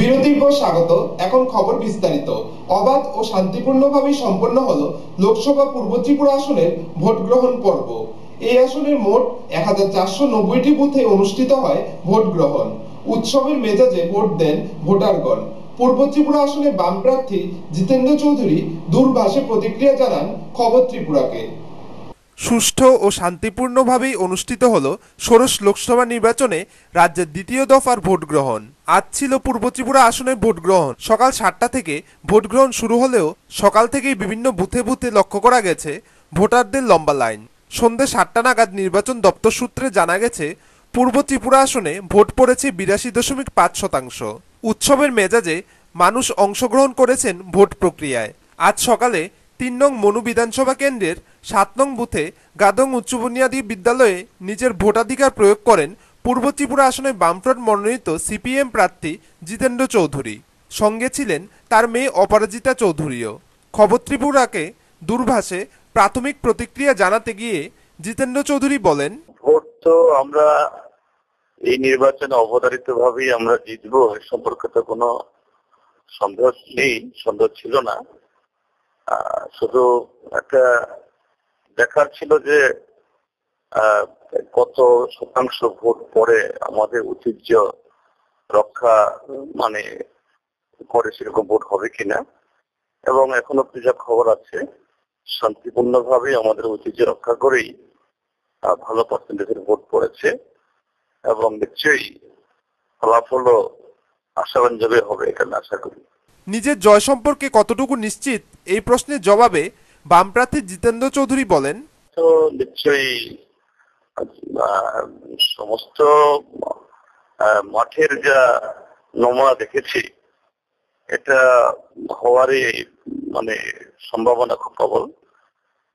বিরতির পর স্বাগত। এখন খবর বিস্তারিত। অবাধ ও শান্তিপূর্ণভাবে সম্পন্ন হলো লোকসভা পূর্ব ত্রিপুরা আসনের ভোট গ্রহণ পর্ব। এই আসনের মোট 1490টি বুথে অনুষ্ঠিত হয় ভোট গ্রহণ। উৎসবের মেজাজে ভোট দেন ভোটারগণ। পূর্ব ত্রিপুরা আসনে বাম প্রার্থী জিতেন্দ্র চৌধুরী দূরভাষে প্রতিক্রিয়া জানান খবর ত্রিপুরাকে। সুষ্ঠু ও শান্তিপূর্ণভাবেই অনুষ্ঠিত হলো ষোড়শ লোকসভা নির্বাচনে রাজ্যের দ্বিতীয় দফার ভোট গ্রহণ। আজ ছিল পূর্ব ত্রিপুরা আসনের ভোট গ্রহণ। সকাল 7টা থেকে ভোট গ্রহণ শুরু হলেও সকাল থেকেই বিভিন্ন বুথে বুথে লক্ষ্য করা গেছে ভোটারদের লম্বা লাইন। সন্ধ্যে 7টা নাগাদ নির্বাচন দপ্তর সূত্রে জানা গেছে পূর্ব ত্রিপুরা আসনে ভোট পড়েছে 82.5%। উৎসবের মেজাজে মানুষ অংশগ্রহণ করেছেন ভোট প্রক্রিয়ায়। আজ সকালে 3 নং মনু বিধানসভা কেন্দ্রের 7 নং বুথে গাদং উচ্চ বুনিয়াদী বিদ্যালয়ে নিজের ভোটাধিকার প্রয়োগ করেন পূর্ব ত্রিপুরা আসনে বামফ্রন্ট মনোনীত সিপিএম প্রার্থী জিতেন্দ্র চৌধুরী। সঙ্গে ছিলেন তার মেয়ে অপরাজিতা চৌধুরীও। খবর ত্রিপুরাকে দূরভাষে প্রাথমিক প্রতিক্রিয়া জানাতে গিয়ে জিতেন্দ্র চৌধুরী বলেন, ভোট তো আমরা এই নির্বাচনে অবধারিতভাবেই আমরা জিতবো, এ সম্পর্কে তো কোনো সন্দেহ নেই, সন্দেহ ছিল না। শুধু একটা দেখার ছিল যে কত শতাংশ ভোট পড়ে আমাদের ঐতিহ্য রক্ষা মানে করে সেরকম ভোট হবে কিনা। এবং এখনো যা খবর আছে শান্তিপূর্ণভাবে আমাদের ঐতিহ্য রক্ষা করেই ভালো পার্সেন্টেজের ভোট পড়েছে এবং নিশ্চয়ই ফলাফলও আশাবাঞ্জবে হবে এখানে আশা করি। নিজের জয় সম্পর্কে কতটুকু নিশ্চিত এই প্রশ্নের জবাবে বাম প্রার্থী জিতেন্দ্র চৌধুরী বলেন, তো নিশ্চয়ই সমস্ত মাঠের যা নমুনা দেখেছি এটা হওয়ারই মানে সম্ভাবনা খুব প্রবল।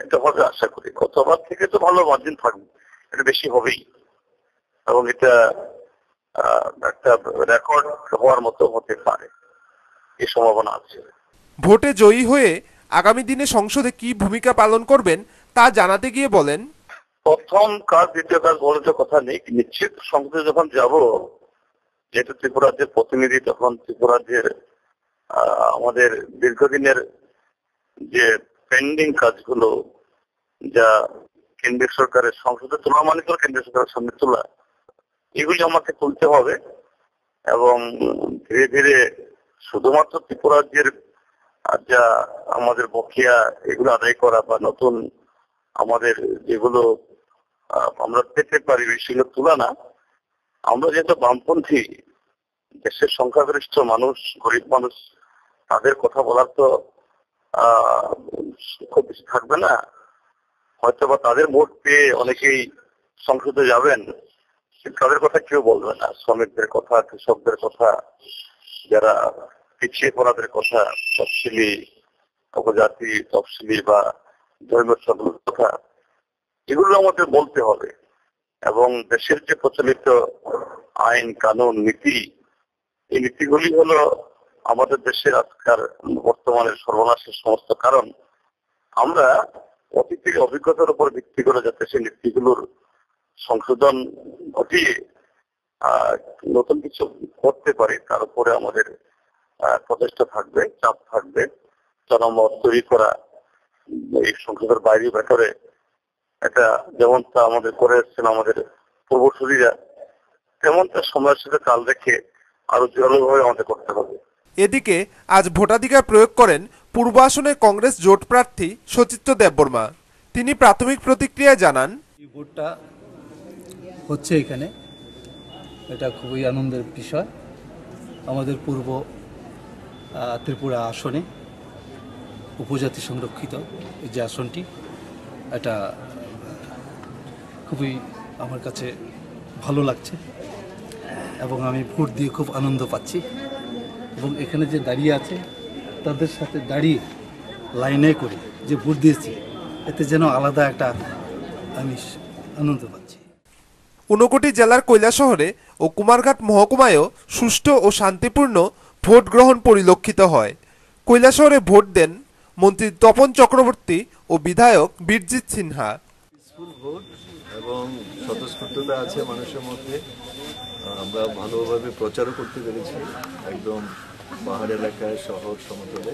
এটা হবে আশা করি। গতবার থেকে তো ভালো মার্জিন থাকবে, এটা বেশি হবেই এবং এটা একটা রেকর্ড হওয়ার মতো হতে পারে, এই সম্ভাবনা আছে। ভোটে জয়ী হয়ে আগামী দিনে সংসদে কি ভূমিকা পালন করবেন তা জানাতে গিয়ে বলেন, প্রথম কাজ দ্বিতীয় কাজ বলে তো কথা নেই, নিশ্চিত সংসদে যখন যাব, যেহেতু ত্রিপুরা রাজ্যের প্রতিনিধি, তখন ত্রিপুরা রাজ্যের আমাদের দীর্ঘদিনের যে পেন্ডিং কাজগুলো যা কেন্দ্রীয় সরকারের সংসদে তোলা মানে তো কেন্দ্রীয় সরকারের সামনে তোলা, এগুলি আমাকে তুলতে হবে এবং ধীরে ধীরে শুধুমাত্র ত্রিপুরা রাজ্যের যা আমাদের বকেয়া এগুলো আদায় করা বা নতুন আমাদের যেগুলো আমরা পেতে পারি সেগুলো তোলা না। আমরা যেহেতু বামপন্থী, দেশের সংখ্যাগরিষ্ঠ মানুষ, গরিব মানুষ, তাদের কথা বলার তো খুব বেশি থাকবে না। হয়তো বা তাদের ভোট পেয়ে অনেকেই সংসদে যাবেন, তাদের কথা কেউ বলবে না। শ্রমিকদের কথা, কৃষকদের কথা, যারা পিছিয়ে পড়াদের কথা, তফসিলি উপজাতি, তফসিলি বা ধর্মীয় সম্প্রদায়ের কথা, এগুলো আমাদের বলতে হবে এবং দেশের যে প্রচলিত আইন কানুন নীতি, এই নীতিগুলি হলো আমাদের দেশের আজকাল বর্তমানের সর্বনাশের সমস্ত কারণ। আমরা অতীতের অভিজ্ঞতার উপর ভিত্তি করে যাতে সেই নীতিগুলোর সংশোধন ঘটিয়ে নতুন কিছু করতে পারি, তার উপরে আমাদের প্রচেষ্টা থাকবে, চাপ থাকবে। জনমত তৈরি করা এই সংসদের বাইরে ভেতরে এটা যেমনটা আমাদের করে এসছেন আমাদের পূর্বসূরীরা, তেমনটা সময়ের সাথে তাল রেখে আরো জোরালোভাবে আমাদের করতে হবে। এদিকে আজ ভোটাধিকার প্রয়োগ করেন পূর্ব আসনের কংগ্রেস জোট প্রার্থী সচিত্র দেববর্মা। তিনি প্রাথমিক প্রতিক্রিয়ায় জানান, এই ভোটটা হচ্ছে এখানে, এটা খুবই আনন্দের বিষয়। আমাদের পূর্ব ত্রিপুরা আসনে উপজাতি সংরক্ষিত এই যে আসনটি, এটা খুবই আমার কাছে ভালো লাগছে এবং আমি ভোট দিয়ে খুব আনন্দ পাচ্ছি এবং এখানে যে দাঁড়িয়ে আছে তাদের সাথে দাঁড়িয়ে লাইনে করে যে ভোট দিয়েছি, এতে যেন আলাদা একটা আমি আনন্দ পাচ্ছি। ঊনকোটি জেলার কৈলাসহরে ও কুমারঘাট মহকুমায়ও সুষ্ঠু ও শান্তিপূর্ণ ভোট গ্রহণ পরিলক্ষিত হয়। কৈলাসহরে ভোট দেন মন্ত্রী তপন চক্রবর্তী ও বিধায়ক বীরজিৎ সিনহা। ভোট এবং স্বতঃস্ফূর্ততা আছে মানুষের মধ্যে। আমরা ভালোভাবে প্রচারও করতে পেরেছি একদম পাহাড় এলাকায়, শহর সমতলে,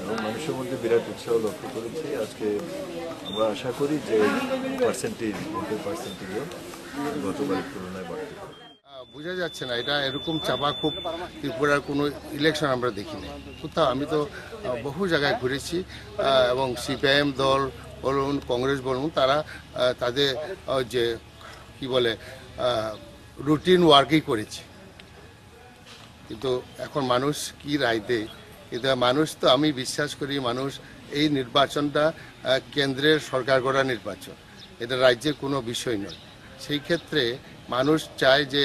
এবং মানুষের মধ্যে বিরাট উৎসাহ লক্ষ্য করেছি। আজকে আমরা আশা করি যে ভোটের পার্সেন্টেজও গতবারের তুলনায় বাড়তে পারে। বোঝা যাচ্ছে না, এটা এরকম চাপা খুব ত্রিপুরার কোনো ইলেকশন আমরা দেখিনি কোথাও। আমি তো বহু জায়গায় ঘুরেছি এবং সিপিআইএম দল বলুন, কংগ্রেস বলুন, তারা তাদের যে কি বলে রুটিন ওয়ার্কই করেছে। কিন্তু এখন মানুষ কি রায় দেয়, কিন্তু মানুষ তো, আমি বিশ্বাস করি মানুষ এই নির্বাচনটা কেন্দ্রের সরকার গড়া নির্বাচন, এটা রাজ্যের কোনো বিষয় নয়। সেই ক্ষেত্রে মানুষ চায় যে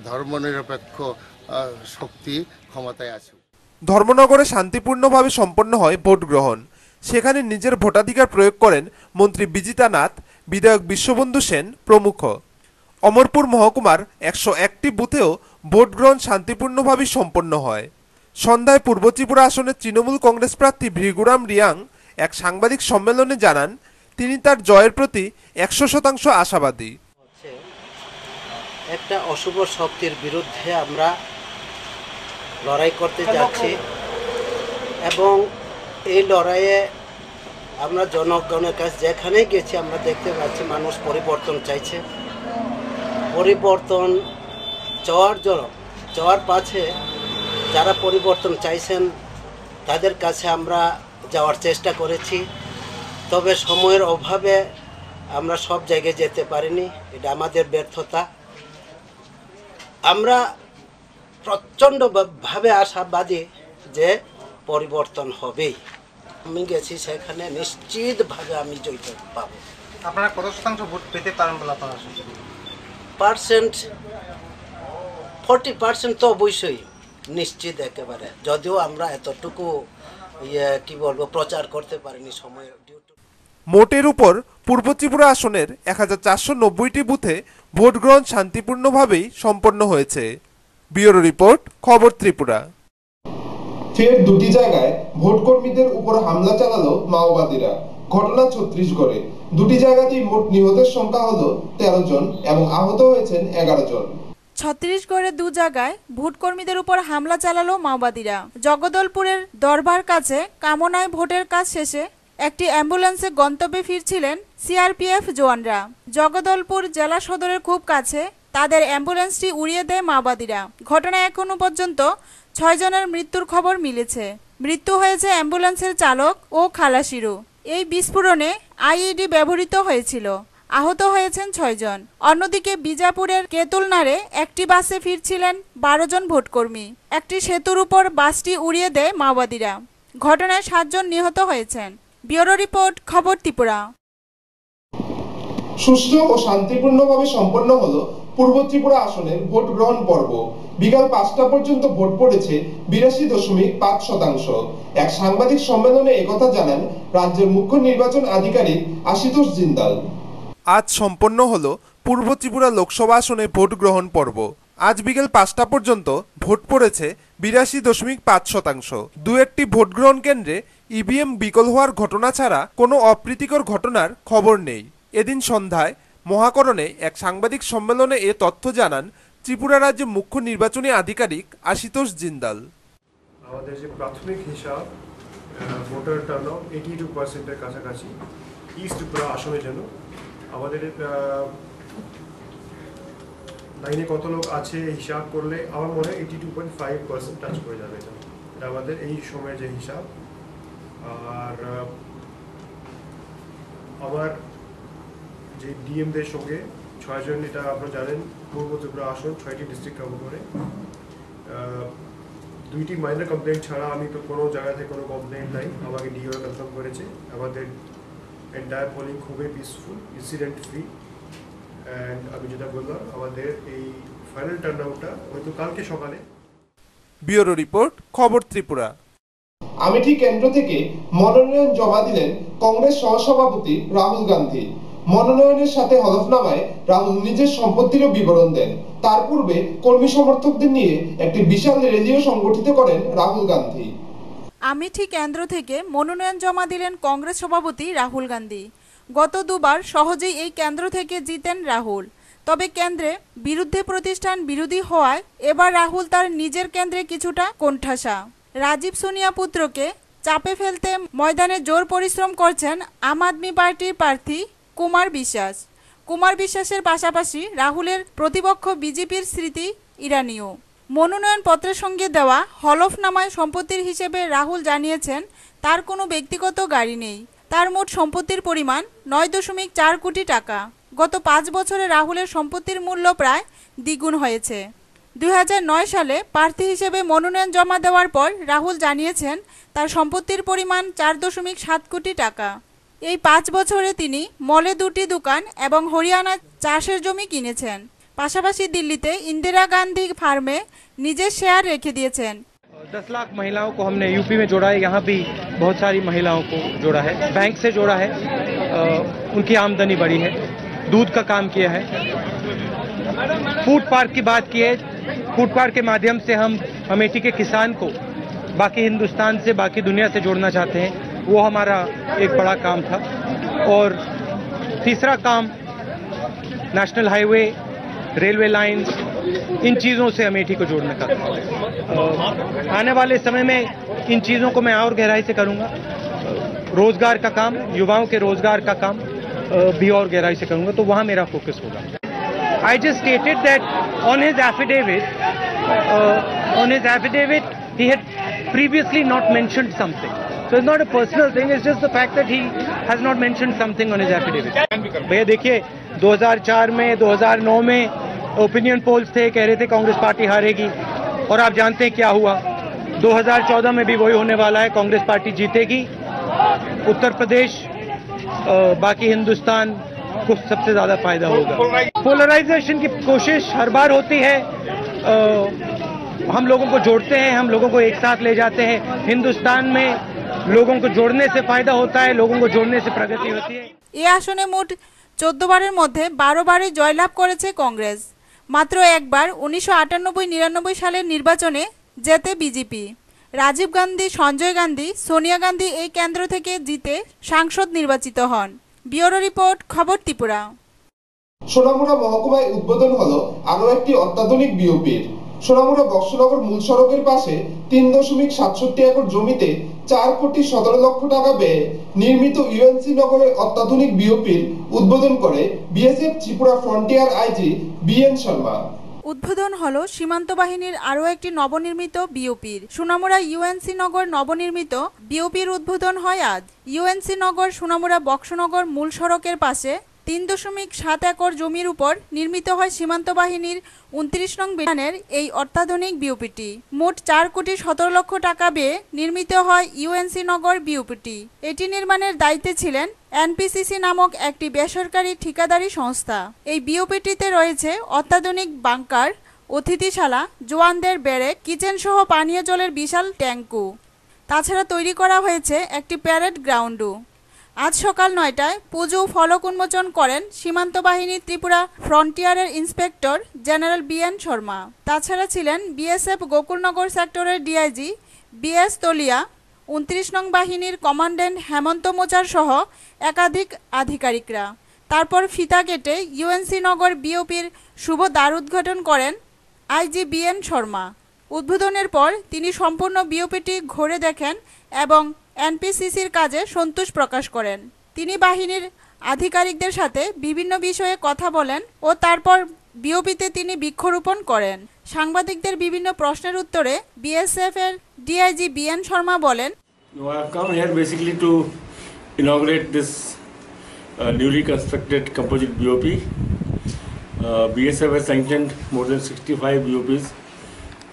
ধর্মনিরপেক্ষ শক্তি ক্ষমতায় আছে। ধর্মনগরে শান্তিপূর্ণভাবে সম্পন্ন হয় ভোট গ্রহণ। সেখানে নিজের ভোটাধিকার প্রয়োগ করেন মন্ত্রী বিজিতা নাথ, বিধায়ক বিশ্ববন্ধু সেন প্রমুখ। অমরপুর মহকুমার 101টি বুথেও ভোট গ্রহণ শান্তিপূর্ণভাবে সম্পন্ন হয়। সন্ধ্যায় পূর্ব ত্রিপুরা আসনের তৃণমূল কংগ্রেস প্রার্থী ভৃগুরাম রিয়াং এক সাংবাদিক সম্মেলনে জানান তিনি তার জয়ের প্রতি 100% আশাবাদী। একটা অশুভ শক্তির বিরুদ্ধে আমরা লড়াই করতে যাচ্ছি এবং এই লড়াইয়ে আমরা জনগণের কাছে যেখানে গেছি আমরা দেখতে পাচ্ছি মানুষ পরিবর্তন চাইছে। পরিবর্তন চাওয়ার পাশে যারা পরিবর্তন চাইছেন তাদের কাছে আমরা যাওয়ার চেষ্টা করেছি, তবে সময়ের অভাবে আমরা সব জায়গায় যেতে পারিনি, এটা আমাদের ব্যর্থতা। আমরা প্রচণ্ডভাবে আশাবাদী যে পরিবর্তন হবেই। আমি গেছি সেখানে, নিশ্চিতভাবে আমি জয় পাব। আপনারা কত শতাংশ ভোট পেতে পারেন বলে আপনারা আশা করেন? 40% তো অবশ্যই নিশ্চিত একেবারে, যদিও আমরা এতটুকু কি বলবো প্রচার করতে পারিনি সময়। মোটের উপর পূর্ব ত্রিপুরা আসনের 1490টি বুথে ভোট গ্রহণ শান্তিপূর্ণভাবেই সম্পন্ন হয়েছে। ব্যুরো রিপোর্ট, খবর ত্রিপুরা। ফের দুটি জায়গায় ভোটকর্মীদের উপর হামলা চালালো মাওবাদীরা। ঘটনা ছত্তিশগড়ে। দুটি জায়গাতেই মোট নিহতের সংখ্যা হলো 13 জন এবং আহত হয়েছেন 11 জন। ছত্তিশগড়ের দু জায়গায় ভোটকর্মীদের উপর হামলা চালালো মাওবাদীরা। জগদলপুরের দরবার কাছে কামনায় ভোটের কাজ শেষে একটি অ্যাম্বুলেন্সে গন্তব্যে ফিরছিলেন সিআরপিএফ জওয়ানরা। জগদলপুর জেলা সদরের খুব কাছে তাদের অ্যাম্বুলেন্সটি উড়িয়ে দেয় মাওবাদীরা। ঘটনায় এখনো পর্যন্ত 6 জনের মৃত্যুর খবর মিলেছে। মৃত্যু হয়েছে অ্যাম্বুলেন্সের চালক ও খালাসিরও। এই বিস্ফোরণে আইইডি ব্যবহৃত হয়েছিল। আহত হয়েছেন 6 জন। অন্যদিকে বিজাপুরের কেতুলনারে একটি বাসে ফিরছিলেন 12 জন ভোটকর্মী। একটি সেতুর উপর বাসটি উড়িয়ে দেয় মাওবাদীরা। ঘটনায় 7 জন নিহত হয়েছেন। ব্যুরো রিপোর্ট, খবর ত্রিপুরা। সুষ্ঠু ও শান্তিপূর্ণভাবে সম্পন্ন হলো পূর্ব ত্রিপুরা আসনের ভোট গ্রহণ পর্ব। বিকাল 5টা পর্যন্ত ভোট পড়েছে 82.5%। এক সাংবাদিক সম্মেলনে একথা জানান রাজ্যের মুখ্য নির্বাচন আধিকারিক আশুতোষ জিন্দাল। আজ সম্পন্ন হলো পূর্ব ত্রিপুরা লোকসভা আসনে ভোট গ্রহণ পর্ব। আজ বিকেল 5টা পর্যন্ত ভোট পড়েছে 82.5%। দু একটি ভোট গ্রহণ কেন্দ্রে ইভিএম বিকল হওয়ার ঘটনা ছাড়া কোনো অপ্রীতিকর ঘটনার খবর নেই। এদিন সন্ধ্যায় মহাকরণে এক সাংবাদিক সম্মেলনে এ তথ্য জানান ত্রিপুরা রাজ্যের মুখ্য নির্বাচনী আধিকারিক আশুতোষ জিন্দাল। আমাদের যে প্রাথমিক হিসাব ভোটার টার্নআউট 82%-এর কাছাকাছি ইস্ট ত্রিপুরা আসনের জন্য। আমাদের লাইনে কত লোক আছে হিসাব করলে আমার মনে হয় 82.5% টাচ করে যাবে। এটা আমাদের এই সময়ের যে হিসাব। আর আমার যে ডিএমদের সঙ্গে 6 জন, এটা আপনারা জানেন পূর্ব ত্রিপুরা আসন 6টি ডিস্ট্রিক্ট কভার করে। 2টি মাইনর কমপ্লেন্ট ছাড়া আমি তো কোনো জায়গা থেকে কোনো কমপ্লেন্ট নাই, আমাকে ডিও কনফার্ম করেছে। আমাদের এন্টায়ার পোলিং খুবই পিসফুল, ইনসিডেন্ট ফ্রি। অ্যান্ড আমি যেটা বললাম আমাদের এই ফাইনাল টার্নআউটটা হয়তো কালকে সকালে। ব্যুরো রিপোর্ট, খবর ত্রিপুরা। আমেঠি কেন্দ্র থেকে মনোনয়ন জমা দিলেন কংগ্রেস সহসভাপতি রাহুল গান্ধী। মনোনয়নের সাথে হলফনামায় রাহুল নিজের সম্পত্তিরও বিবরণ দেন। তার পূর্বে কর্মী সমর্থকদের নিয়ে একটি বিশাল র্যালিও সংগঠিত করেন রাহুল গান্ধী। আমেঠি কেন্দ্র থেকে মনোনয়ন জমা দিলেন কংগ্রেস সভাপতি রাহুল গান্ধী। গত দুবার সহজেই এই কেন্দ্র থেকে জিতেন রাহুল। তবে কেন্দ্রে বিরুদ্ধে প্রতিষ্ঠান বিরোধী হওয়ায় এবার রাহুল তার নিজের কেন্দ্রে কিছুটা কোণঠাসা। রাজীব সোনিয়া পুত্রকে চাপে ফেলতে ময়দানে জোর পরিশ্রম করছেন আম আদমি পার্টির প্রার্থী কুমার বিশ্বাস। কুমার বিশ্বাসের পাশাপাশি রাহুলের প্রতিপক্ষ বিজেপির স্মৃতি ইরানিও। মনোনয়নপত্রের সঙ্গে দেওয়া হলফনামায় সম্পত্তির হিসেবে রাহুল জানিয়েছেন তার কোনো ব্যক্তিগত গাড়ি নেই। তার মোট সম্পত্তির পরিমাণ 9.4 কোটি টাকা। গত 5 বছরে রাহুলের সম্পত্তির মূল্য প্রায় দ্বিগুণ হয়েছে। 2009 সালে প্রার্থী হিসেবে মনোনয়ন জমা দেওয়ার পর রাহুল জানিয়েছেন তার সম্পত্তির পরিমাণ 4.7 কোটি টাকা। এই 5 বছরে তিনি মলে 2টি দোকান এবং হরিয়ানা চাষের জমি কিনেছেন। পাশাপাশি দিল্লিতে इंदिरा गांधी फार्मे নিজের শেয়ার রেখে দিয়েছেন। 10 लाख महिलाओं को हमने यूपी में जोड़ा है, यहाँ भी बहुत सारी महिलाओं को जोड़ा है, बैंक से जोड़ा है, उनकी आमदनी बढ़ी है, दूध का काम किया है। फूड पार्क की बात की है, फूड पार्क के माध्यम से हम अमेठी के किसान को बाकी हिंदुस्तान से, बाकी दुनिया से जोड़ना चाहते हैं, वो हमारा एक बड़ा काम था। और तीसरा काम नेशनल हाईवे, रेलवे लाइंस, इन चीज़ों से अमेठी को जोड़ने का। आने वाले समय में इन चीज़ों को मैं और गहराई से करूंगा। रोजगार का काम, युवाओं के रोजगार का काम भी और गहराई से करूंगा, तो वहां मेरा फोकस होगा। I just stated that on his affidavit he had previously not mentioned something. So it's not a personal thing, it's just the fact that he has not mentioned something on his affidavit. भैया देखिए 2004 में, 2009 में opinion polls थे, कह रहे थे Congress party हारेगी, और आप जानते हैं क्या हुआ। 2014 में भी वही होने वाला है, कांग्रेस पार्टी जीतेगी। उत्तर प्रदेश, बाकी हिंदुस्तान को सबसे ज्यादा फायदा होगा। पोलराइजेशन की कोशिश हर बार होती है, हम लोगों को जोड़ते हैं, हम लोगों को एक साथ ले जाते हैं। हिंदुस्तान में लोगों को जोड़ने से फायदा होता है, लोगों को जोड़ने से प्रगति होती है। এই আসনে মোট 14 বারের মধ্যে 12 বারই জয়লাভ করেছে কংগ্রেস। মাত্র একবার 1998-99 সালের নির্বাচনে জেতে বিজেপি। রাজীব গান্ধী, সঞ্জয় গান্ধী, সোনিয়া গান্ধী এই কেন্দ্র থেকে জিতে সাংসদ নির্বাচিত হন। ব্যুরো রিপোর্ট, খবর ত্রিপুরা। সোনামুড়া মহকুমায় উদ্বোধন হলো আরো একটি অত্যাধুনিক বিওপির। সোনামুড়া বক্সনগর মূল সড়কের পাশে 3.67 একর জমিতে 4.17 লক্ষ টাকা ব্যয়ে নির্মিত ইউএনসি নগরের অত্যাধুনিক বিওপির উদ্বোধন করে BSF Tripura frontier IG BN Sharma. উদ্বোধন হলো সীমান্ত বাহিনীর আরও একটি নবনির্মিত বিওপির। সোনামুড়া ইউএনসি নগর নবনির্মিত বিওপির উদ্বোধন হয় আজ। ইউএনসি নগর সোনামুড়া বক্সনগর মূল সড়কের পাশে 3.7 একর জমির উপর নির্মিত হয় সীমান্ত বাহিনীর 29 নং ব্যাটালিয়নের এই অত্যাধুনিক বিওপিটি। মোট 4.17 লক্ষ টাকা ব্যয়ে নির্মিত হয় ইউএনসি নগর বিওপিটি। এটি নির্মাণের দায়িত্বে ছিলেন এনপিসিসি নামক একটি বেসরকারি ঠিকাদারি সংস্থা। এই বিওপিটিতে রয়েছে অত্যাধুনিক বাংকার, অতিথিশালা, জওয়ানদের ব্যারেক, কিচেন সহ পানীয় জলের বিশাল ট্যাঙ্কু। তাছাড়া তৈরি করা হয়েছে একটি প্যারেড গ্রাউন্ডও। আজ সকাল 9টায় পুজো ফলক উন্মোচন করেন সীমান্ত বাহিনী ত্রিপুরা ফ্রন্টিয়ারের ইন্সপেক্টর জেনারেল বিএন শর্মা। তাছাড়া ছিলেন বিএসএফ গোকুলনগর সেক্টরের ডিআইজি বিএস তলিয়া, 29 নং বাহিনীর কমান্ড্যান্ট হেমন্ত মোচার সহ একাধিক আধিকারিকরা। তারপর ফিতা কেটে ইউএনসি নগর বিওপির শুভ দ্বার উদ্ঘাটন করেন আইজি বিএন শর্মা। উদ্বোধনের পর তিনি সম্পূর্ণ বিওপিটি ঘুরে দেখেন এবং এনপিসিসির কাজে সন্তোষ প্রকাশ করেন। তিনি বাহিনীর আধিকারিকদের সাথে বিভিন্ন বিষয়ে কথা বলেন ও তারপর বিওপিতে তিনি বৃক্ষরোপণ করেন। সাংবাদিকদের বিভিন্ন প্রশ্নের উত্তরে বিএসএফ এর ডিআইজি বিএন শর্মা বলেন, I have come here basically to inaugurate this newly constructed composite BOP. BSF has sanctioned more than 65 BOPs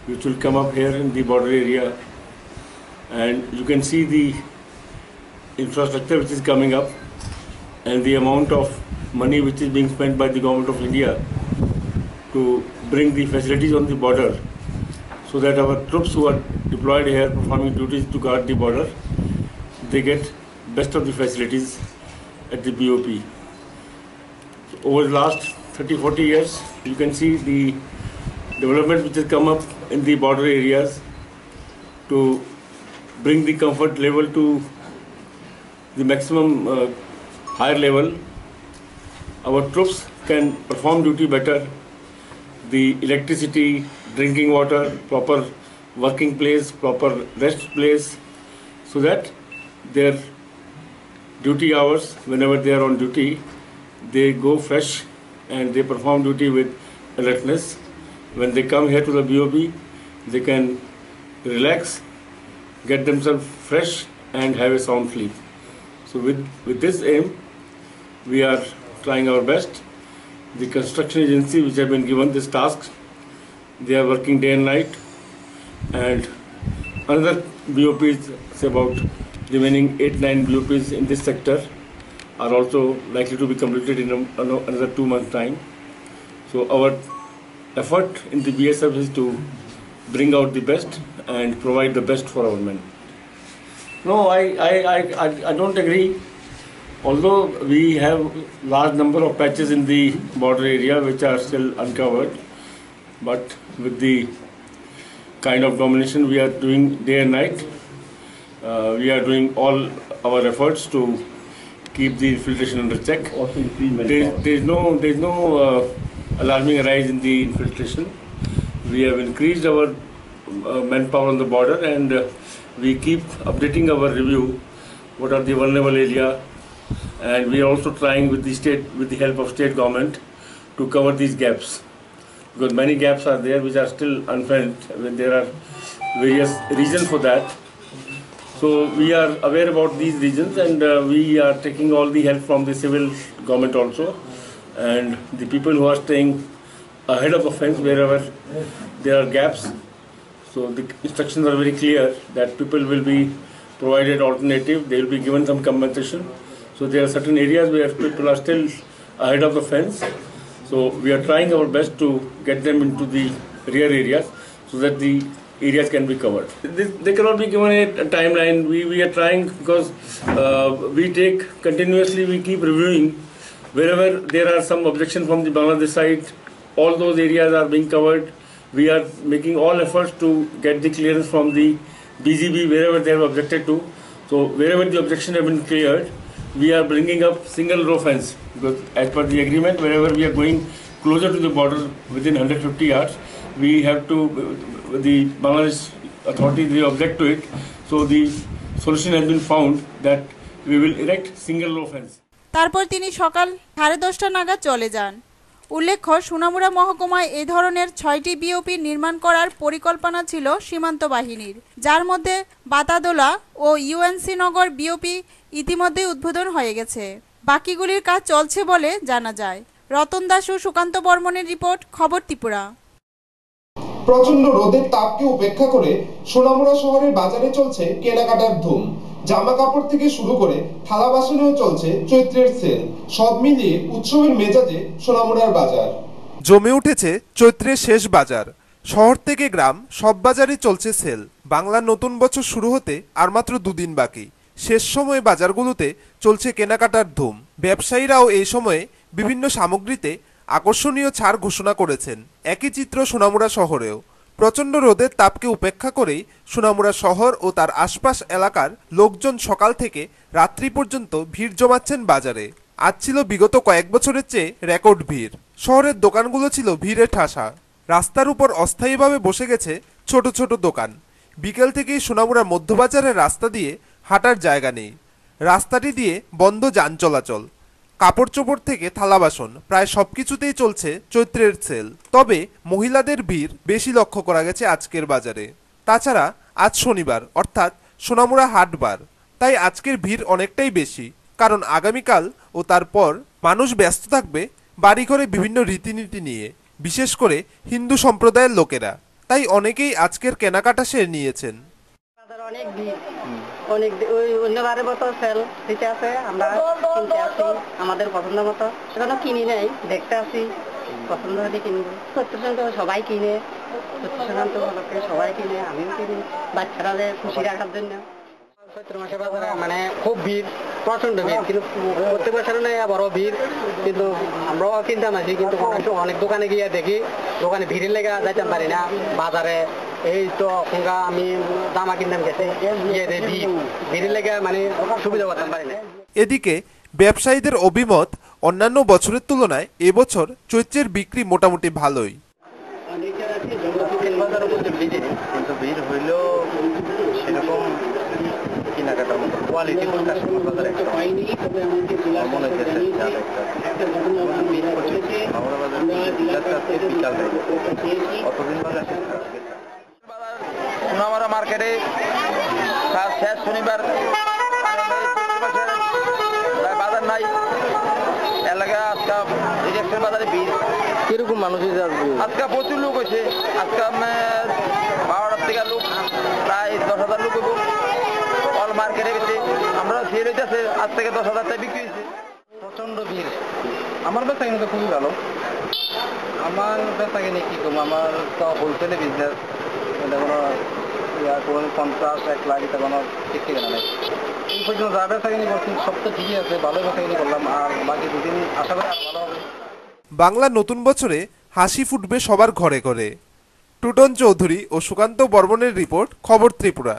which will come up here in the border area, and you can see the infrastructure which is coming up and the amount of money which is being spent by the government of India to bring the facilities on the border so that our troops who are deployed here performing duties to guard the border, they get best of the facilities at the BOP. Over the last 30-40 years, you can see the development which has come up in the border areas to bring the comfort level to the maximum higher level. Our troops can perform duty better. The electricity, drinking water, proper working place, proper rest place, so that their duty hours, whenever they are on duty, they go fresh and they perform duty with alertness. When they come here to the BOP, they can relax, get themselves fresh and have a sound sleep. So with this aim, we are trying our best. The construction agency which have been given this task, they are working day and night, and another BOPs, say about remaining 8-9 BOPs in this sector are also likely to be completed in another 2 months time. So our effort in the BSF is to bring out the best and provide the best for our men. No, I don't agree. Although we have large number of patches in the border area which are still uncovered, but with the kind of domination we are doing day and night, we are doing all our efforts to keep the infiltration under check. There is no alarming rise in the infiltration. We have increased our manpower on the border, and we keep updating our review. What are the vulnerable area? And we are also trying with the help of state government to cover these gaps, because many gaps are there which are still unfilled. There are various reasons for that. So we are aware about these reasons, and we are taking all the help from the civil government also, and the people who are staying ahead of the fence wherever there are gaps. So the instructions are very clear that people will be provided alternative, they will be given some compensation. So there are certain areas where people are still ahead of the fence. So we are trying our best to get them into the rear areas so that the areas can be covered. They cannot be given a timeline. We are trying, because we take continuously, we keep reviewing. Wherever there are some objection from the Bangladesh side, all those areas are being covered. We are making all efforts to get the clearance from the BGB wherever they have objected to. So wherever the objection have been cleared, we are bringing up single row fence, because as per the agreement, wherever we are going closer to the border within 150 yards, we have to, the Bangladesh authorities, they object to it. So the solution has been found that we will erect single row fence. তারপর তিনি সকাল 10:30 নাগাদ চলে যান। উল্লেখ্য, সোনামুড়া মহকুমায় এই ধরনের 6টি বিওপি নির্মাণ করার পরিকল্পনা ছিল সীমান্ত বাহিনীর, যার মধ্যে বাতাদোলা ও ইউএনসি নগর বিওপি ইতিমধ্যেই উদ্বোধন হয়ে গেছে। বাকিগুলির কাজ চলছে বলে জানা যায়। রতন দাস ও সুকান্ত বর্মনের রিপোর্ট, খবর ত্রিপুরা। প্রচন্ড রোদের তাপকে উপেক্ষা করে সোনামুড়া শহরের বাজারে চলছে কেনাকাটার ধুম। জামা কাপড় থেকে শুরু করে থালা বাসনেও চলছে চৈত্রের সেল। সব মিলিয়ে উৎসবের মেজাজে সোনামুড়ার বাজার। জমে উঠেছে চৈত্রের শেষ বাজার। শহর থেকে গ্রাম সব বাজারে চলছে সেল। বাংলার নতুন বছর শুরু হতে আর মাত্র 2 দিন বাকি। শেষ সময়ে বাজারগুলোতে চলছে কেনাকাটার ধুম। ব্যবসায়ীরাও এই সময়ে বিভিন্ন সামগ্রীতে আকর্ষণীয় ছাড় ঘোষণা করেছেন। একই চিত্র সোনামুড়া শহরেও। প্রচণ্ড রোদের তাপকে উপেক্ষা করেই সোনামুড়া শহর ও তার আশপাশ এলাকার লোকজন সকাল থেকে রাত্রি পর্যন্ত ভিড় জমাচ্ছেন বাজারে। আজ ছিল বিগত কয়েক বছরের চেয়ে রেকর্ড ভিড়। শহরের দোকানগুলো ছিল ভিড়ে ঠাসা। রাস্তার উপর অস্থায়ীভাবে বসে গেছে ছোট ছোট দোকান। বিকেল থেকেই সোনামুড়া মধ্যবাজারের রাস্তা দিয়ে হাঁটার জায়গা নেই। রাস্তাটি দিয়ে বন্ধ যান চলাচল। কাপড় চোপড় থেকে থালা বাসন প্রায় সবকিছুতেই চলছে চৈত্রের সেল। তবে মহিলাদের ভিড় বেশি লক্ষ্য করা গেছে আজকের বাজারে। তাছাড়া আজ শনিবার, অর্থাৎ সোনামুড়া হাটবার, তাই আজকের ভিড় অনেকটাই বেশি। কারণ আগামীকাল ও তারপর মানুষ ব্যস্ত থাকবে বাড়িঘরে বিভিন্ন রীতিনীতি নিয়ে, বিশেষ করে হিন্দু সম্প্রদায়ের লোকেরা। তাই অনেকেই আজকের কেনাকাটা সেরে নিয়েছেন। অনেক ভিড়, অনেক ওই অন্যবারের মতো সেল দিতে আছে, আমরা কিনতে আসি আমাদের পছন্দ মতো। এখনো কিনি নাই, দেখতে আসি, পছন্দ হলে কিনবো। সত্যি সবাই কিনে, সত্যি সংক্রান্ত উপলক্ষে সবাই কিনে, আমিও কিনি বাচ্চারা খুশি রাখার জন্য। চৈত্র মাসে বাজারে মানে খুব ভিড়, প্রচন্ড ভিড়, কিন্তু প্রত্যেক বছর নেই বড় ভিড়, কিন্তু আমরাও কিনতাম আসি, কিন্তু অনেক দোকানে গিয়ে দেখি দোকানে ভিড়ের লেগে যাইতাম পারি না বাজারে। এই তো আমি জামা কিনতাম গেছে, ভিড়ের লেগে মানে সুবিধা করতাম পারি না। এদিকে ব্যবসায়ীদের অভিমত, অন্যান্য বছরের তুলনায় এবছর চৈত্রের বিক্রি মোটামুটি ভালোই। কিন্তু ভিড় হইলেও সেরকম কেনাকাটার মতো কোয়ালিটি বাজার একটা মনে হচ্ছে সোনামারা মার্কেটে শেষ শনিবার বাজার নাই এলাকায় আজকে ইলেকশন বাজারে ভিড় কিরকম মানুষ আজকে প্রচুর লোক হয়েছে। আজকে 12টার থেকে লোক প্রায় 10,000 লোক হইব অল মার্কেটে গেছে। আমরা সেল হইতেছে আজ থেকে 10,000 টাকা বিক্রি হয়েছে। প্রচন্ড ভিড়। আমার বেচা কিনে তো খুবই ভালো। আমার বেচা কিনে কি করবো, আমার তো হোলসেলে বিজনেস, এটা কোনো 50-1 লাখ এটা কোনো ঠিক ঠিকানা নেই। এই পর্যন্ত যা বেচা কিনে করছি সব তো ঠিকই আছে, ভালোই বেচা কিনে করলাম। আর বাকি দুদিন আশা করি আরো ভালো হবে। বাংলা নতুন বছরে হাসি ফুটবে সবার ঘরে ঘরে। টুটন চৌধুরী ও সুকান্ত বর্মনের রিপোর্ট, খবর ত্রিপুরা।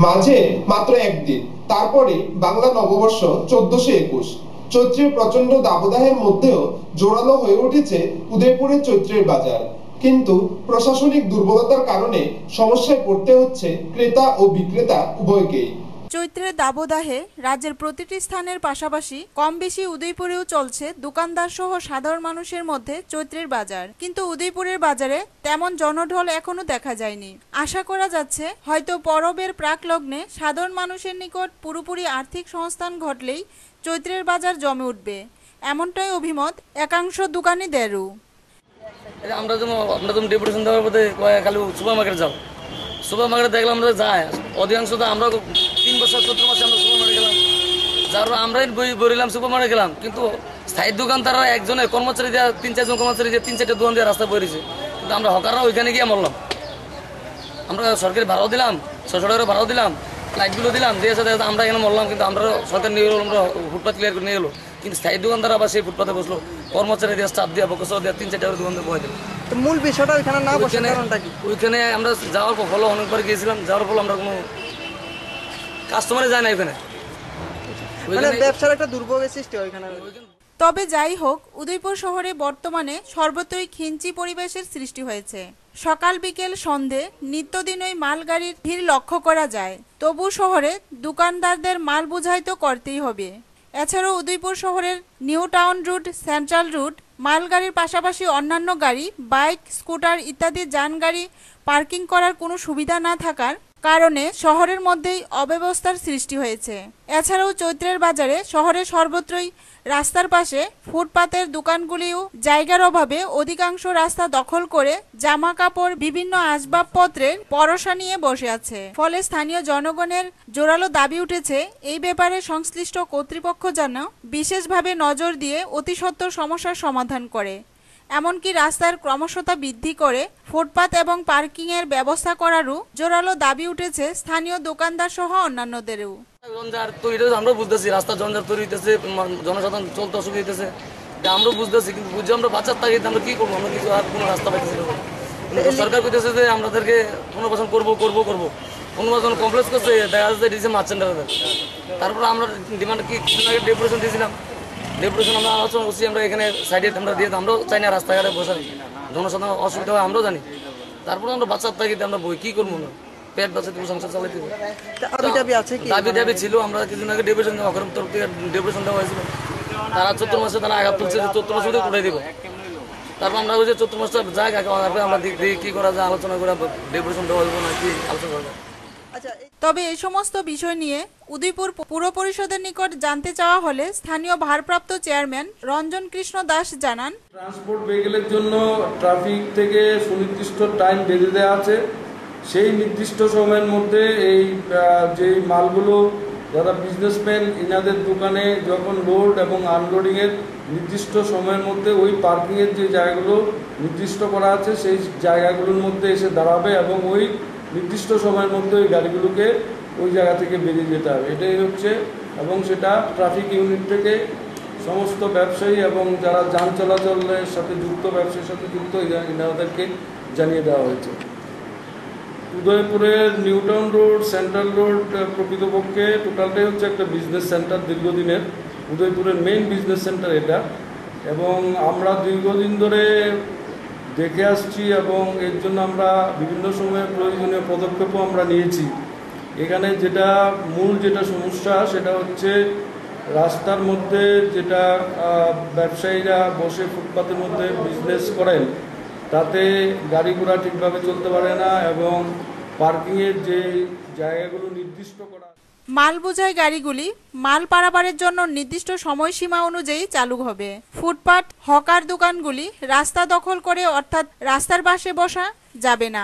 মাঝে মাত্র একদিন, তারপরে বাংলা নববর্ষ 1421। চৈত্রের প্রচন্ড দাবদাহের মধ্যেও জোরালো হয়ে উঠেছে উদয়পুরের চৈত্রের বাজার। কিন্তু প্রশাসনিক দুর্বলতার কারণে সমস্যায় পড়তে হচ্ছে ক্রেতা ও বিক্রেতা উভয়কেই। চৈত্রের দাবদাহে রাজ্যের প্রতিটি স্থানের পাশাপাশি কম বেশি উদয়পুরেও চলছে দোকানদার সহ সাধারণ মানুষের মধ্যে চৈত্রের বাজার। কিন্তু উদয়পুরের বাজারে তেমন জনঢল এখনো দেখা যায়নি। আশা করা যাচ্ছে হয়তো পরবের প্রাক লগ্নে সাধারণ মানুষের নিকট পুরোপুরি আর্থিক সংস্থান ঘটলেই চৈত্রের বাজার জমে উঠবে, এমনটাই অভিমত একাংশ দোকানিদেরও। আমরা যেমন ডেপুটেশন দেওয়ার পথে খালি সুপার মার্কেট যাও, সুপার মার্কেটে দেখলাম আমরা যাই অধিকাংশ তো আমরা 3 বছর 14 মাসে আমরা সুপার মার্কেট গেলাম, যার আমরাই বইলাম সুপার মার্কেট গেলাম। কিন্তু স্থায়ী দোকান তারা একজনের কর্মচারী দেওয়া 3-4 জন কর্মচারী দিয়ে 3-4টা দোকান দিয়ে রাস্তা বেরিয়েছে। কিন্তু আমরা হকাররা ওইখানে গিয়ে মরলাম। আমরা সরকারি ভাড়াও দিলাম, সরকারের ভাড়াও দিলাম, লাইটগুলো দিলাম, দিয়েছে আমরা এখানে মরলাম। কিন্তু আমরা সরকার নিয়ে গেলো, আমরা ফুটপাথ ক্লিয়ার করে নিয়ে গেলো। কিন্তু স্থায়ী দোকানদার আবার সেই ফুটপাথে বসলো, কর্মচারী দিয়ে স্টাফ দিয়ে বকস দিয়ে 3-4টা দোকান দিয়ে বয়ে দিল। মূল বিষয়টা ওইখানে না বসার কারণটা কি? ওইখানে আমরা যাওয়ার ফলে অনেকবার গিয়েছিলাম, যাওয়ার ফলে আমরা কোনো কাস্টমারে যায় না ওইখানে, ব্যবসার একটা দুর্ভোগের সৃষ্টি হয় ওইখানে। তবে যাই হোক, উদয়পুর শহরে বর্তমানে সর্বত্রই খিঞ্চি পরিবেশের সৃষ্টি হয়েছে। সকাল বিকেল সন্ধে নিত্যদিনই মালগাড়ির ভিড় লক্ষ্য করা যায়। তবু শহরে দোকানদারদের মাল বোঝাই তো করতেই হবে। এছাড়াও উদয়পুর শহরের new town route, central route মালগাড়ির পাশাপাশি অন্যান্য গাড়ি, বাইক, স্কুটার ইত্যাদি যানগাড়ি পার্কিং করার কোনো সুবিধা না থাকার কারণে শহরের মধ্যেই অব্যবস্থার সৃষ্টি হয়েছে। এছাড়াও চৈত্রের বাজারে শহরের সর্বত্রই রাস্তার পাশে ফুটপাতের দোকানগুলিও জায়গার অভাবে অধিকাংশ রাস্তা দখল করে জামা কাপড়, বিভিন্ন আসবাবপত্রের পরশা নিয়ে বসে আছে। ফলে স্থানীয় জনগণের জোরালো দাবি উঠেছে এই ব্যাপারে সংশ্লিষ্ট কর্তৃপক্ষ যেন বিশেষভাবে নজর দিয়ে অতি সত্বর সমস্যার সমাধান করে, এমনকি রাস্তার ক্রমশতা বৃদ্ধি করে ফুটপাত এবং পার্কিং এর ব্যবস্থা করারও জোরালো দাবি উঠেছে স্থানীয় দোকানদার সহ অন্যান্যদেরও। জঞ্জাট তৈরি আমরা বুঝতেছি, রাস্তা জঞ্জাট তৈরি হইতেছে, জনসাধারণ চলতে অসুবিধা হইতেছে, আমরা বুঝতেছি। কিন্তু বুঝে আমরা বাচ্চার তাগিদ আমরা কি করবো, আমরা কিছু আর কোনো রাস্তা পাইতেছি না। সরকার কইতেছে যে আমাদেরকে পুনর্বাসন করবো। পুনর্বাসন কমপ্লেক্স করছে, দেখা যাচ্ছে ডিসি মারছেন। তারপরে আমরা ডিমান্ড কি ডেপুটেশন দিয়েছিলাম, ডেপুটেশন আমরা আলোচনা করছি, আমরা এখানে সাইডে আমরা দিয়ে আমরাও চাই না রাস্তাঘাটে বসে জনসাধারণ অসুবিধা হয়, আমরাও জানি। তারপরে আমরা বাচ্চার তাগিদে আমরা বই কি করবো না, পেট বাঁচাতে সংসার চালাইতে হবে। দাবি দাবি ছিল, আমরা কিছুদিন আগে ডেপুটেশন দেওয়া তরফ থেকে ডেপুটেশন দেওয়া হয়েছিল। তারা 14 মাসে তারা আঘাত তুলছে, 14 মাসে উঠে দিব। তারপর আমরা ওই যে 14 মাসটা যাই আমরা দেখি কি করা যায়, আলোচনা করে ডেপুটেশন দেওয়া হইব না কি আলোচনা করা যায়। তবে এই সমস্ত বিষয় নিয়ে উদয়পুর পুর পরিষদের নিকট জানতে চাওয়া হলে স্থানীয় ভারপ্রাপ্ত চেয়ারম্যান রঞ্জন কৃষ্ণ দাস জানান, ট্রান্সপোর্ট ভেহিকেলের জন্য ট্রাফিক থেকে সুনির্দিষ্ট টাইম বেঁধে দেওয়া আছে। সেই নির্দিষ্ট সময়ের মধ্যে এই যে মালগুলো যারা বিজনেসম্যান ইনাদের দোকানে যখন লোড এবং আনলোডিংয়ের নির্দিষ্ট সময়ের মধ্যে ওই পার্কিংয়ের যে জায়গাগুলো নির্দিষ্ট করা আছে সেই জায়গাগুলোর মধ্যে এসে দাঁড়াবে এবং ওই নির্দিষ্ট সময়ের মধ্যে ওই গাড়িগুলোকে ওই জায়গা থেকে বেরিয়ে যেতে হবে, এটাই হচ্ছে। এবং সেটা ট্রাফিক ইউনিট থেকে সমস্ত ব্যবসায়ী এবং যারা যান চলাচলের সাথে যুক্ত, ব্যবসার সাথে যুক্ত, এনাদেরকে জানিয়ে দেওয়া হয়েছে। উদয়পুরের নিউটাউন রোড, সেন্ট্রাল রোড প্রকৃতপক্ষে টোটালটাই হচ্ছে একটা বিজনেস সেন্টার দীর্ঘদিনের। উদয়পুরের মেইন বিজনেস সেন্টার এটা, এবং আমরা দীর্ঘদিন ধরে দেখে আসছি এবং এর জন্য আমরা বিভিন্ন সময়ে প্রয়োজনীয় পদক্ষেপও আমরা নিয়েছি। এখানে যেটা মূল সমস্যা সেটা হচ্ছে রাস্তার মধ্যে যেটা ব্যবসায়ীরা বসে ফুটপাতের মধ্যে বিজনেস করেন, তাতে গাড়ি ঘোড়া ঠিকভাবে চলতে পারে না এবং পার্কিংয়ের যে জায়গাগুলো নির্দিষ্ট করা। মাল বোঝাই গাড়িগুলি মাল পারাপারের জন্য নির্দিষ্ট সময়সীমা অনুযায়ী চালু হবে। ফুটপাত হকার দোকানগুলি রাস্তা দখল করে অর্থাৎ রাস্তার পাশে বসা যাবে না।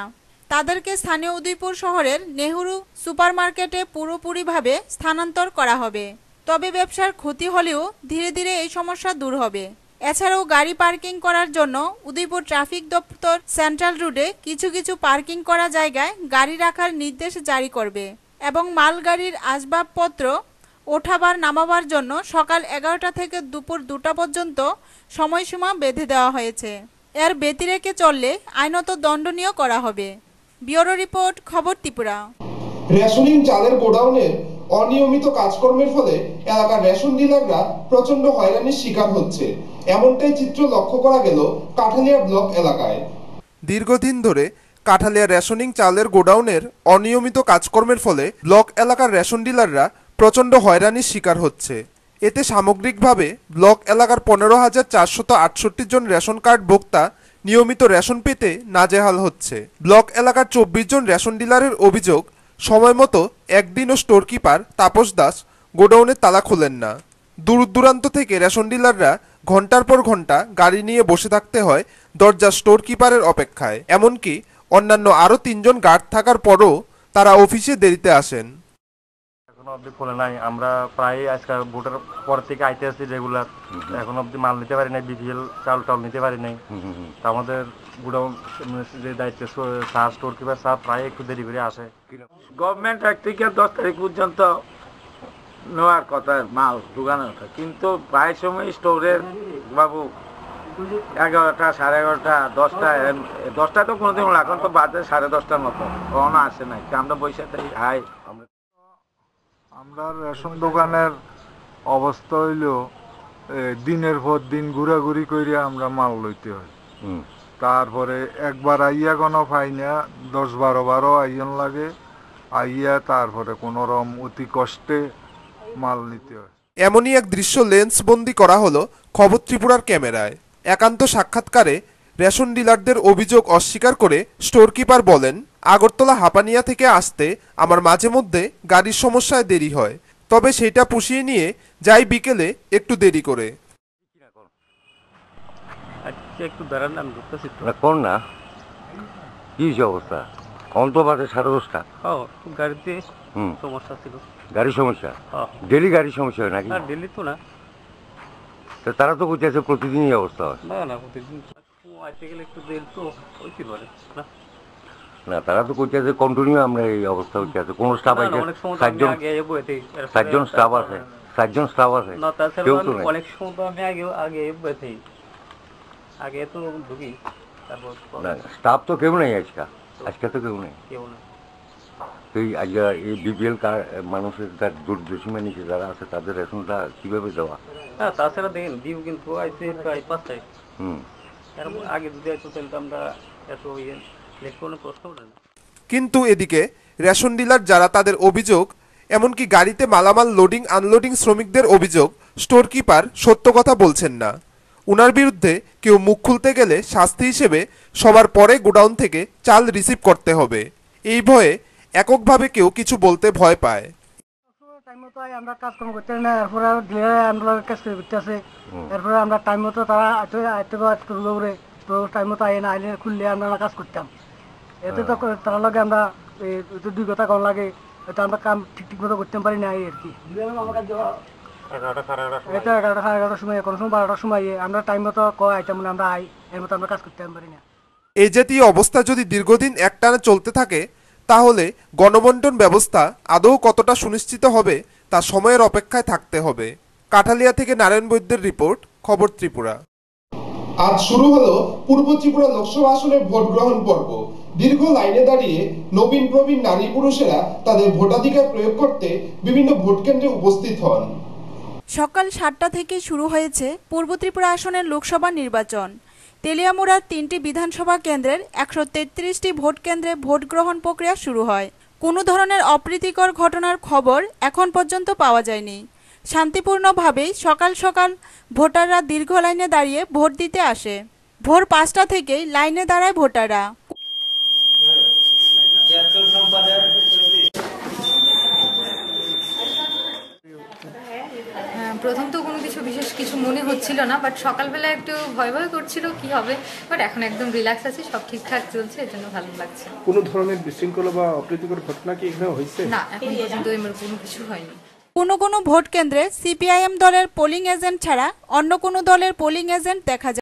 তাদেরকে স্থানীয় উদয়পুর শহরের নেহরু সুপারমার্কেটে পুরোপুরিভাবে স্থানান্তর করা হবে। তবে ব্যবসার ক্ষতি হলেও ধীরে ধীরে এই সমস্যা দূর হবে। এছাড়াও গাড়ি পার্কিং করার জন্য উদয়পুর ট্রাফিক দপ্তর সেন্ট্রাল রোডে কিছু কিছু পার্কিং করা জায়গায় গাড়ি রাখার নির্দেশ জারি করবে এবং মালগাড়ির আসবাবপত্র ওঠাবার নামাবার জন্য সকাল 11টা থেকে দুপুর 2টা পর্যন্ত সময়সীমা বেঁধে দেওয়া হয়েছে। এর ব্যতিরেকে চললে আইনত দণ্ডনীয় করা হবে। ব্যুরো রিপোর্ট, খবর ত্রিপুরা। রেশনিং চালের গোডাউনের অনিয়মিত কাজকর্মের ফলে এলাকার রেশন ডিলাররা প্রচন্ড হয়রানির শিকার হচ্ছে, এমনটাই চিত্র লক্ষ্য করা গেল কাঠালিয়া ব্লক এলাকায়। দীর্ঘদিন ধরে কাঠালিয়া রেশনিং চালের গোডাউনের অনিয়মিত কাজকর্মের ফলে ব্লক এলাকার রেশন ডিলাররা প্রচন্ড হয়রানির শিকার হচ্ছে। এতে সামগ্রিকভাবে ব্লক এলাকার 15,468 জন রেশন কার্ড ভোক্তা নিয়মিত রেশন পেতে নাজেহাল হচ্ছে। ব্লক এলাকার 24 জন রেশন ডিলারের অভিযোগ, সময়মতো একদিনও স্টোর কিপার তাপস দাস গোডাউনের তালা খোলেন না। দূর দূরান্ত থেকে রেশন ডিলাররা ঘন্টার পর ঘন্টা গাড়ি নিয়ে বসে থাকতে হয় দরজা স্টোর কিপারের অপেক্ষায়। এমনকি অন্যান্য আরও 3 জন গার্ড থাকার পরও তারা অফিসে দেরিতে আসেন। এখনো অবধি খোলে নাই। আমরা প্রায় আজকে ভোটের পর থেকে আইতে আসছি রেগুলার, এখন অবধি মাল নিতে পারি নাই, বিপিএল চাল টাল নিতে পারি নাই। আমাদের গোডাউন যে দায়িত্ব স্যার স্টোর কিপার স্যার প্রায় একটু দেরি করে আসে। গভর্নমেন্ট 1 থেকে 10 তারিখ পর্যন্ত নেওয়ার কথা মাল ঢুকানোর কথা, কিন্তু প্রায় সময় স্টোরের বাবু 11টা, 11:30, 10টা তো কোনোদিন হলো, এখন তো বাজে 10:30টার মতো, কখনো আসে নাই। আমরা বসে থাকি হাই। আমরা রেশন দোকানের অবস্থা হইল দিনের পর দিন ঘোরাঘুরি করে আমরা মাল লইতে হয়। তারপরে একবার আইয়া কোনো পাই না, 10-12 বারও আইয়ন লাগে, আইয়া তারপরে কোনো রকম অতি কষ্টে মাল নিতে হয়। এমনই এক দৃশ্য লেন্সবন্দি করা হলো খবর ত্রিপুরার ক্যামেরায়। একান্ত সাক্ষাৎকারে রেশন ডিলারদের অভিযোগ অস্বীকার করে স্টোর কিপার বলেন, আগরতলা হাপানিয়া থেকে আসতে আমার মাঝে মধ্যে গাড়ির সমস্যায় দেরি হয়, তবে সেটা পুষিয়ে নিয়ে যাই বিকেলে একটু দেরি করে। একটু দাঁড়ান, আমি ঢুকতেছি কোন না কি অবস্থা অন্তবাদে 10:30টা গাড়িতে সমস্যা ছিল। গাড়ির সমস্যা? ডেলি গাড়ির সমস্যা হয় নাকি? ডেলি তো না, তারা তো বলছে প্রতিদিনই অবস্থা হয়। না প্রতিদিন আসতে গেলে একটু দেরি তো হইতে পারে না। না, তারা তো করছে কন্টিনিউ আমরা এই অবস্থা হচ্ছে। কোনো স্টাফ আছে? 7জন স্টাফ আছে। 7জন স্টাফ আছে, কেউ তো অনেক সময় তো আমি আগে তো ঢুকি, তারপর স্টাফ তো কেউ নেই আজকে তো কেউ নেই। এই বিপিএল কার্ড মানুষের যার দুর্দশীমা নিচে যারা আছে তাদের রেশনটা কিভাবে দেওয়া? হ্যাঁ, তাছাড়া দেখেন ডিউ কিন্তু আইসে প্রায় 5টায়। আগে যদি আইতো তাহলে আমরা এত কোনো প্রশ্ন না। কিন্তু এদিকে রেশন ডিলার যারা তাদের অভিযোগ, এমনকি গাড়িতে মালামাল লোডিং আনলোডিং শ্রমিকদের অভিযোগ, স্টোর কিপার সত্য কথা বলছেন না। উনার বিরুদ্ধে কেউ মুখ খুলতে গেলে শাস্তি হিসেবে সবার পরে গোডাউন থেকে চাল রিসিভ করতে হবে। এই ভয়ে এককভাবে কেউ কিছু বলতে ভয় পায়। আমরা কাজকর্ম করতে না, এরপরে আমরা কাজ করতে আছে, এরপরে আমরা টাইম মতো তারা টাইম মতো আইন আইলে খুললে আমরা কাজ করতাম। এতে তো তার লগে আমরা 2 কথা কম লাগে, এটা আমরা কাম ঠিক মতো করতে পারি না আর কি। এটা 11টা, 11:30 সময়, কোনো সময় 12টার সময় আমরা টাইম মতো আইতাম না, আমরা এর মতো আমরা কাজ করতে পারি না। এই জাতীয় অবস্থা যদি দীর্ঘদিন একটানা চলতে থাকে তাহলে গণবন্টন ব্যবস্থা আদৌ কতটা সুনিশ্চিত হবে তা সময়ের অপেক্ষায় থাকতে হবে। কাঠালিয়া থেকে নারায়ণ বৈদ্যের রিপোর্ট, খবর ত্রিপুরা। আজ শুরু হলো পূর্ব ত্রিপুরা লোকসভা আসনের ভোট গ্রহণ পর্ব। দীর্ঘ লাইনে দাঁড়িয়ে নবীন প্রবীণ নারী পুরুষেরা তাদের ভোটাধিকার প্রয়োগ করতে বিভিন্ন ভোট কেন্দ্রে উপস্থিত হন। সকাল 7টা থেকে শুরু হয়েছে পূর্ব ত্রিপুরা আসনের লোকসভা নির্বাচন। তেলিয়ামুড়ার 3টি বিধানসভা কেন্দ্রের 133টি ভোট কেন্দ্রে ভোট গ্রহণ প্রক্রিয়া শুরু হয়। কোনো ধরনের অপ্রীতিকর ঘটনার খবর এখন পর্যন্ত পাওয়া যায়নি। শান্তিপূর্ণভাবেই সকাল সকাল ভোটাররা দীর্ঘ লাইনে দাঁড়িয়ে ভোট দিতে আসে। ভোর 5টা থেকেই লাইনে দাঁড়ায় ভোটাররা। প্রথম তো কোনো বিশেষ কিছু মনে হচ্ছিল না, বাট সকালবেলা একটু ভয় ভয় করছিল কি হবে, বাট এখন একদম রিল্যাক্স আছি, সব ঠিকঠাক চলছে, এর জন্য ভালো লাগছে। কোনো ধরনের বিশৃঙ্খলা বা অপ্রীতিকর ঘটনা কি এখানে হয়েছে? না, এখন পর্যন্ত এমন কোনো কিছু হয়নি। কোনো ভোট কেন্দ্রে সিপিআইএম দলের পোলিং এজেন্ট ছাড়া অন্য কোনো দলের পোলিং এজেন্ট দেখা যায়।